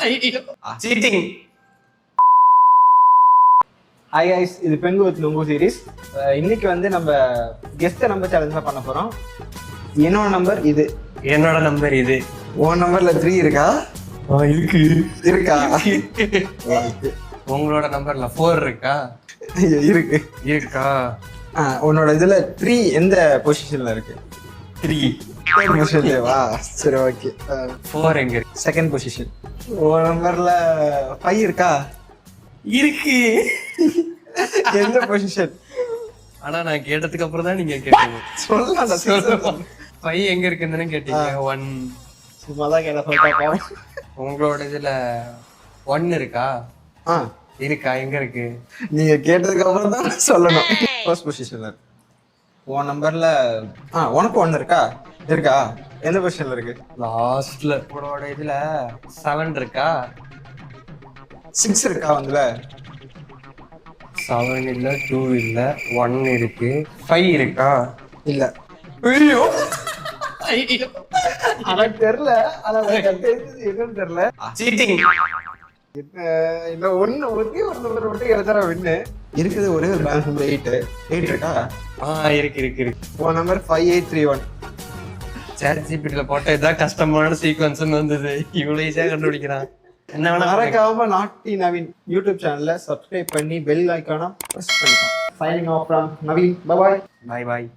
Seating. Hi guys, இது Bank with நுங்கு series. இன்னைக்கு வந்து நம்ம கெஸ்ட் நம்பர் சேலஞ்ச் தான் பண்ண போறோம். என்னோட நம்பர் இது, என்னோட நம்பர் இது. உன் நம்பர்ல 3 இருக்கா? இருக்கு. இருக்கா? உங்களோட நம்பர்ல 4 இருக்கா? இருக்கு. இருக்கா? உன்னோட இதுல 3 எந்த பொசிஷன்ல இருக்கு? 3 பொசிஷன்லவா? சரி, ஓகே. 4 எங்க இருக்கு? Second position. உன் நம்பர்ல 5 இருக்கா? இருக்கு. எந்த பொசிஷன்? ஆனா நான் கேட்டதுக்கு அப்புறம் தான் நீங்க கேட்டீங்க. சொல்லலாம். 5 எங்க இருக்குன்னு கேட்டீங்க. 1 சும்மாதான் கேட்ட சொல்லிட்டா. உங்களோட இதுல 1 இருக்கா? இருக்கா? எங்க இருக்கு? நீங்க கேட்டதுக்கு அப்புறம் தான் சொல்லணும். ஃபர்ஸ்ட் பொசிஷன்ல உன் நம்பர்ல உனக்கு 1 இருக்கா? இருக்கா? எந்த பொசிஷன்ல இருக்கு? லாஸ்ட்ல. உங்களோட இதுல 7 இருக்கா? 6 இருக்கா? வந்துல 7 இல்ல, 2 இல்ல, 1 இருக்கு. 5 இருக்கா? இல்ல. ஐயோ, எனக்கு தெரியல. என்னன்னு தெரியல. சீட்டிங். இல்ல, ஒரே ஒரு நம்பர் மட்டும் எழுதுற வின்னு இருக்குது. ஒரே ஒரு பேலன்ஸ் நம்பர் 8 இருக்கா? இருக்கு இருக்கு இருக்கு. உன் நம்பர் 5831. சாட் ஜிபிடில போட்ட இதான் கஷ்டமான சீக்வன்ஸ்னு வந்தது. இவ்வளவு ஈஸியா கண்டுபிடிக்கிறான். என்ன வேணா மறக்காம நாட்டி நவீன் யூடியூப் சேனல்ல சப்ஸ்கிரைப் பண்ணி பெல் ஐகானை பிரஸ் பண்ணிக்கோங்க. Signing off from Naveen. Bye bye. Bye bye.